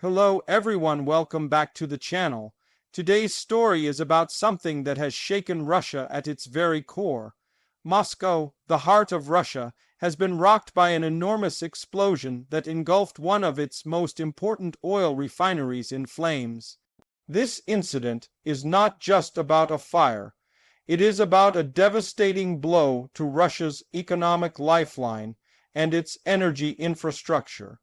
Hello everyone, welcome back to the channel. Today's story is about something that has shaken Russia at its very core. Moscow, the heart of Russia, has been rocked by an enormous explosion that engulfed one of its most important oil refineries in flames. This incident is not just about a fire. It is about a devastating blow to Russia's economic lifeline and its energy infrastructure.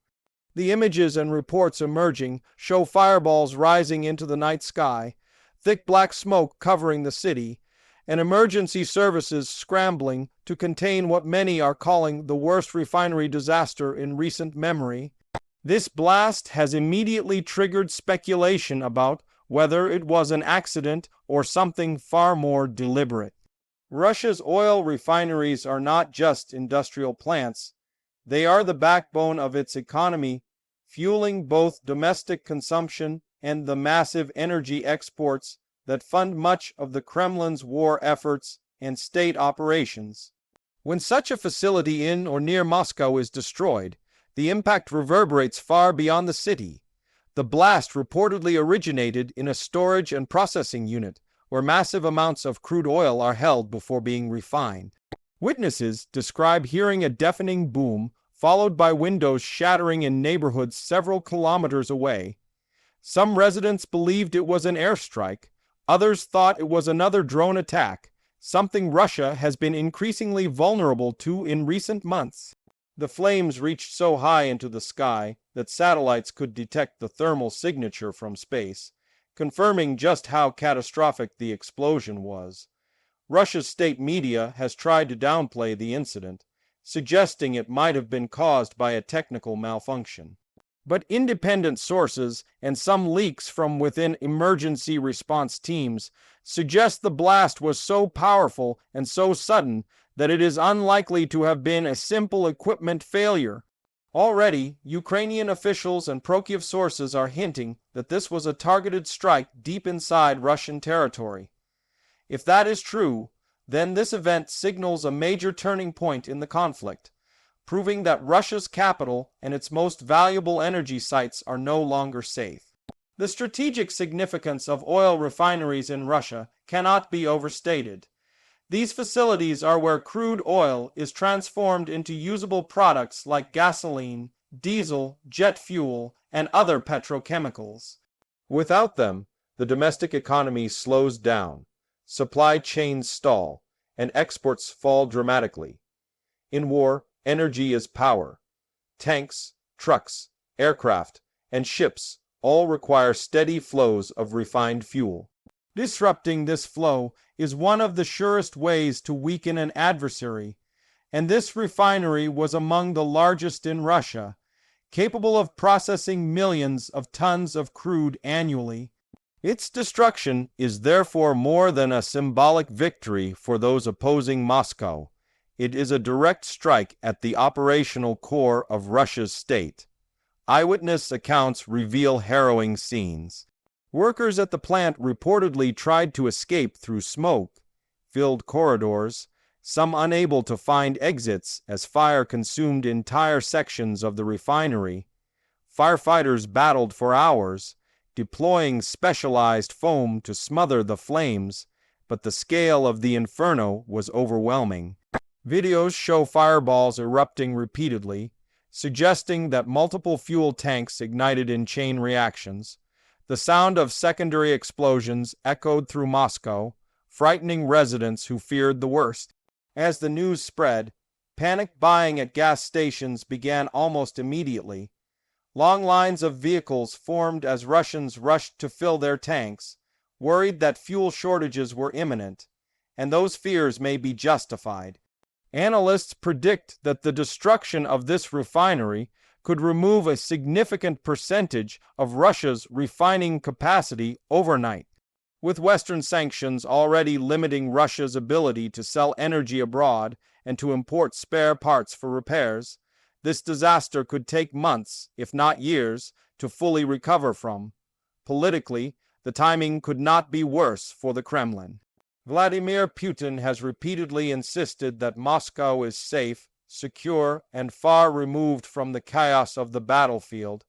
The images and reports emerging show fireballs rising into the night sky, thick black smoke covering the city, and emergency services scrambling to contain what many are calling the worst refinery disaster in recent memory. This blast has immediately triggered speculation about whether it was an accident or something far more deliberate. Russia's oil refineries are not just industrial plants. They are the backbone of its economy, fueling both domestic consumption and the massive energy exports that fund much of the Kremlin's war efforts and state operations. When such a facility in or near Moscow is destroyed, the impact reverberates far beyond the city. The blast reportedly originated in a storage and processing unit, where massive amounts of crude oil are held before being refined. Witnesses describe hearing a deafening boom, followed by windows shattering in neighborhoods several kilometers away. Some residents believed it was an airstrike. Others thought it was another drone attack, something Russia has been increasingly vulnerable to in recent months. The flames reached so high into the sky that satellites could detect the thermal signature from space, confirming just how catastrophic the explosion was. Russia's state media has tried to downplay the incident, suggesting it might have been caused by a technical malfunction. But independent sources and some leaks from within emergency response teams suggest the blast was so powerful and so sudden that it is unlikely to have been a simple equipment failure. Already, Ukrainian officials and pro-Kiev sources are hinting that this was a targeted strike deep inside Russian territory. If that is true, then this event signals a major turning point in the conflict, proving that Russia's capital and its most valuable energy sites are no longer safe. The strategic significance of oil refineries in Russia cannot be overstated. These facilities are where crude oil is transformed into usable products like gasoline, diesel, jet fuel, and other petrochemicals. Without them, the domestic economy slows down, supply chains stall, and exports fall dramatically. In war, energy is power. Tanks, trucks, aircraft, and ships all require steady flows of refined fuel. Disrupting this flow is one of the surest ways to weaken an adversary, and this refinery was among the largest in Russia, capable of processing millions of tons of crude annually. Its destruction is therefore more than a symbolic victory for those opposing Moscow. It is a direct strike at the operational core of Russia's state. Eyewitness accounts reveal harrowing scenes. Workers at the plant reportedly tried to escape through smoke-filled corridors, some unable to find exits as fire consumed entire sections of the refinery. Firefighters battled for hours, deploying specialized foam to smother the flames, but the scale of the inferno was overwhelming. Videos show fireballs erupting repeatedly, suggesting that multiple fuel tanks ignited in chain reactions. The sound of secondary explosions echoed through Moscow, frightening residents who feared the worst. As the news spread, panic buying at gas stations began almost immediately. Long lines of vehicles formed as Russians rushed to fill their tanks, worried that fuel shortages were imminent, and those fears may be justified. Analysts predict that the destruction of this refinery could remove a significant percentage of Russia's refining capacity overnight. With Western sanctions already limiting Russia's ability to sell energy abroad and to import spare parts for repairs, this disaster could take months, if not years, to fully recover from. Politically, the timing could not be worse for the Kremlin. Vladimir Putin has repeatedly insisted that Moscow is safe, secure, and far removed from the chaos of the battlefield.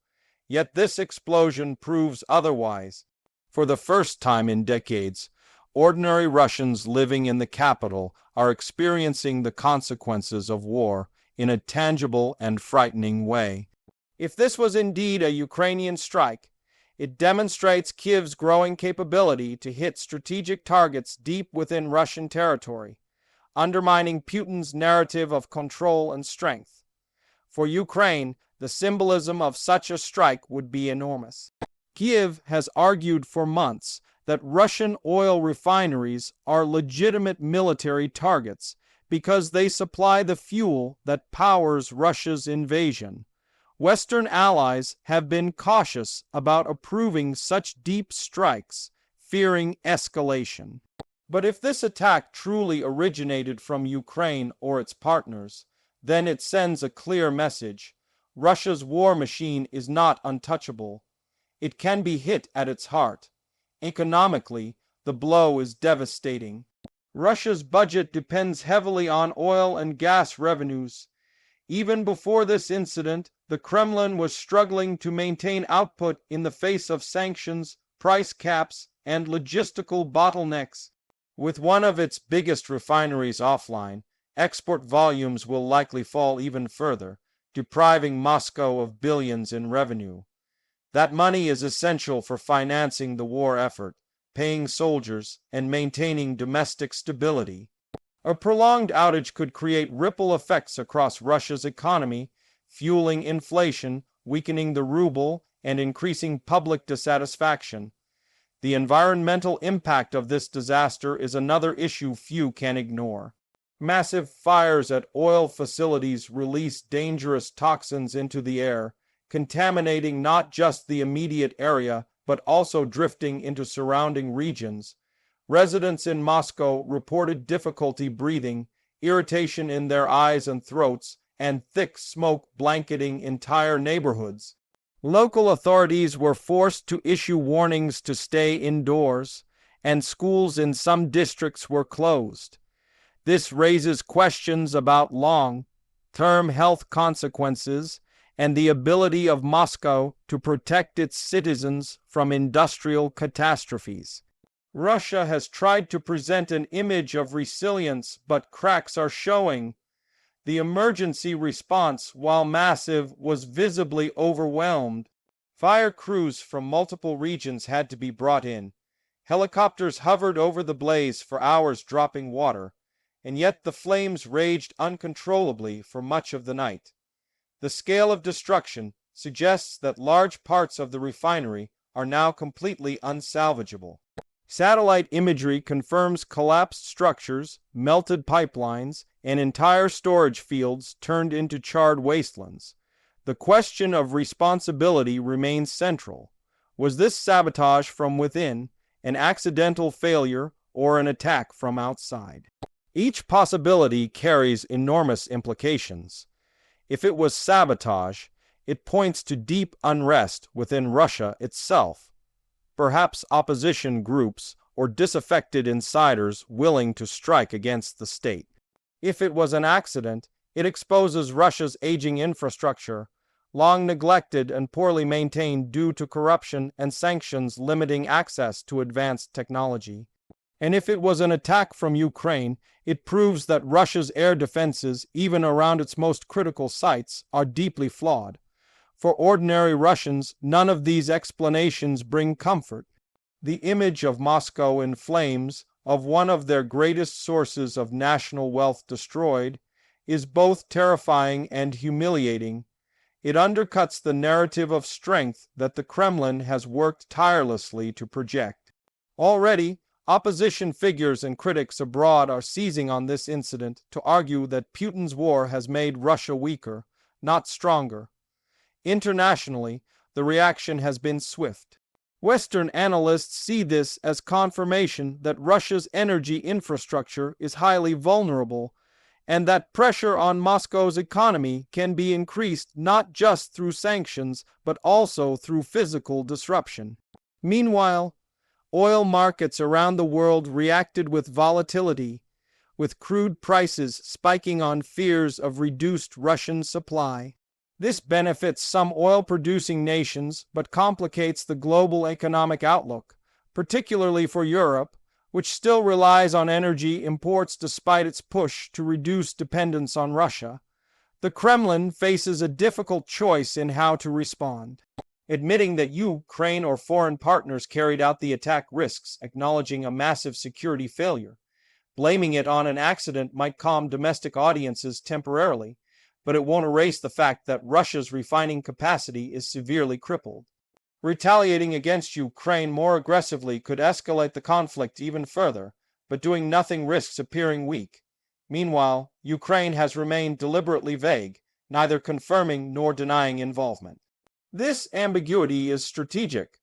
Yet this explosion proves otherwise. For the first time in decades, ordinary Russians living in the capital are experiencing the consequences of war in a tangible and frightening way. If this was indeed a Ukrainian strike, it demonstrates Kyiv's growing capability to hit strategic targets deep within Russian territory, undermining Putin's narrative of control and strength. For Ukraine, the symbolism of such a strike would be enormous. Kyiv has argued for months that Russian oil refineries are legitimate military targets because they supply the fuel that powers Russia's invasion. Western allies have been cautious about approving such deep strikes, fearing escalation. But if this attack truly originated from Ukraine or its partners, then it sends a clear message. Russia's war machine is not untouchable. It can be hit at its heart. Economically, the blow is devastating. Russia's budget depends heavily on oil and gas revenues. Even before this incident, the Kremlin was struggling to maintain output in the face of sanctions, price caps, and logistical bottlenecks. With one of its biggest refineries offline, export volumes will likely fall even further, depriving Moscow of billions in revenue. That money is essential for financing the war effort, paying soldiers, and maintaining domestic stability. A prolonged outage could create ripple effects across Russia's economy, fueling inflation, weakening the ruble, and increasing public dissatisfaction. The environmental impact of this disaster is another issue few can ignore. Massive fires at oil facilities release dangerous toxins into the air, contaminating not just the immediate area, but also drifting into surrounding regions. Residents in Moscow reported difficulty breathing, irritation in their eyes and throats, and thick smoke blanketing entire neighborhoods. Local authorities were forced to issue warnings to stay indoors, and schools in some districts were closed. This raises questions about long-term health consequences and the ability of Moscow to protect its citizens from industrial catastrophes. Russia has tried to present an image of resilience, but cracks are showing. The emergency response, while massive, was visibly overwhelmed. Fire crews from multiple regions had to be brought in. Helicopters hovered over the blaze for hours dropping water, and yet the flames raged uncontrollably for much of the night. The scale of destruction suggests that large parts of the refinery are now completely unsalvageable. Satellite imagery confirms collapsed structures, melted pipelines, and entire storage fields turned into charred wastelands. The question of responsibility remains central. Was this sabotage from within, an accidental failure, or an attack from outside? Each possibility carries enormous implications. If it was sabotage, it points to deep unrest within Russia itself. Perhaps opposition groups or disaffected insiders willing to strike against the state. If it was an accident, it exposes Russia's aging infrastructure, long neglected and poorly maintained due to corruption and sanctions limiting access to advanced technology. And if it was an attack from Ukraine, it proves that Russia's air defenses, even around its most critical sites, are deeply flawed. For ordinary Russians, none of these explanations bring comfort. The image of Moscow in flames, of one of their greatest sources of national wealth destroyed, is both terrifying and humiliating. It undercuts the narrative of strength that the Kremlin has worked tirelessly to project. Already, opposition figures and critics abroad are seizing on this incident to argue that Putin's war has made Russia weaker, not stronger. Internationally, the reaction has been swift. Western analysts see this as confirmation that Russia's energy infrastructure is highly vulnerable, and that pressure on Moscow's economy can be increased not just through sanctions, but also through physical disruption. Meanwhile, oil markets around the world reacted with volatility, with crude prices spiking on fears of reduced Russian supply. This benefits some oil-producing nations but complicates the global economic outlook, particularly for Europe, which still relies on energy imports despite its push to reduce dependence on Russia. The Kremlin faces a difficult choice in how to respond. Admitting that Ukraine or foreign partners carried out the attack risks acknowledging a massive security failure. Blaming it on an accident might calm domestic audiences temporarily, but it won't erase the fact that Russia's refining capacity is severely crippled. Retaliating against Ukraine more aggressively could escalate the conflict even further, but doing nothing risks appearing weak. Meanwhile, Ukraine has remained deliberately vague, neither confirming nor denying involvement. This ambiguity is strategic.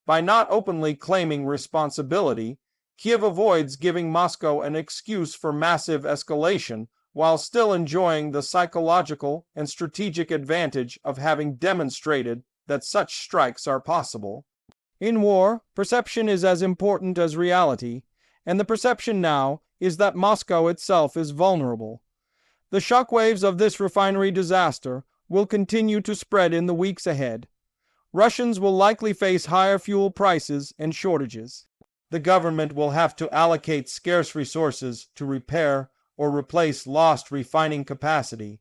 By not openly claiming responsibility, Kiev avoids giving Moscow an excuse for massive escalation while still enjoying the psychological and strategic advantage of having demonstrated that such strikes are possible. In war, perception is as important as reality, and the perception now is that Moscow itself is vulnerable. The shockwaves of this refinery disaster will continue to spread in the weeks ahead. Russians will likely face higher fuel prices and shortages. The government will have to allocate scarce resources to repair or replace lost refining capacity.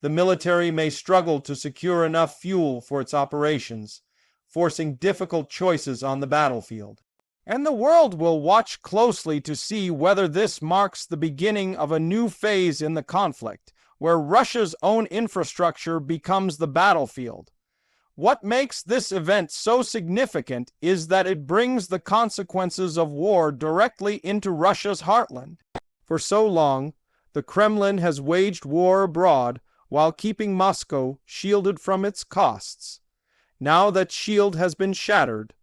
The military may struggle to secure enough fuel for its operations, forcing difficult choices on the battlefield. And the world will watch closely to see whether this marks the beginning of a new phase in the conflict, where Russia's own infrastructure becomes the battlefield. What makes this event so significant is that it brings the consequences of war directly into Russia's heartland. For so long, the Kremlin has waged war abroad while keeping Moscow shielded from its costs. Now that shield has been shattered,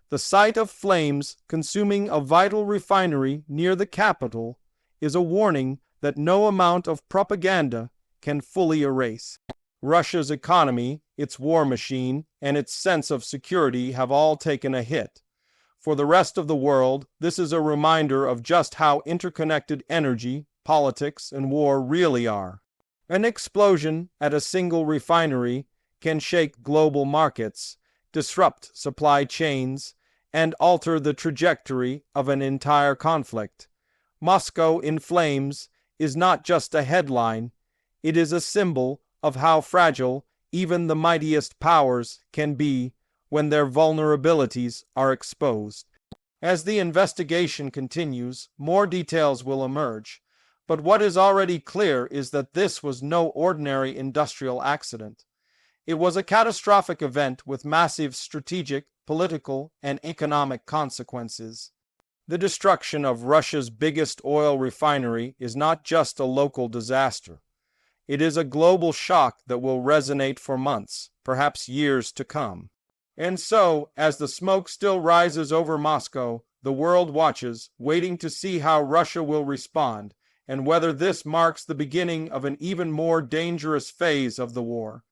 the sight of flames consuming a vital refinery near the capital is a warning that no amount of propaganda can fully erase. Russia's economy, its war machine, and its sense of security have all taken a hit. For the rest of the world, this is a reminder of just how interconnected energy, politics, and war really are. An explosion at a single refinery can shake global markets, disrupt supply chains, and alter the trajectory of an entire conflict. Moscow in flames is not just a headline, it is a symbol of how fragile even the mightiest powers can be when their vulnerabilities are exposed. As the investigation continues, more details will emerge, but what is already clear is that this was no ordinary industrial accident. It was a catastrophic event with massive strategic, political, and economic consequences. The destruction of Russia's biggest oil refinery is not just a local disaster. It is a global shock that will resonate for months, perhaps years to come. And so, as the smoke still rises over Moscow, the world watches, waiting to see how Russia will respond, and whether this marks the beginning of an even more dangerous phase of the war.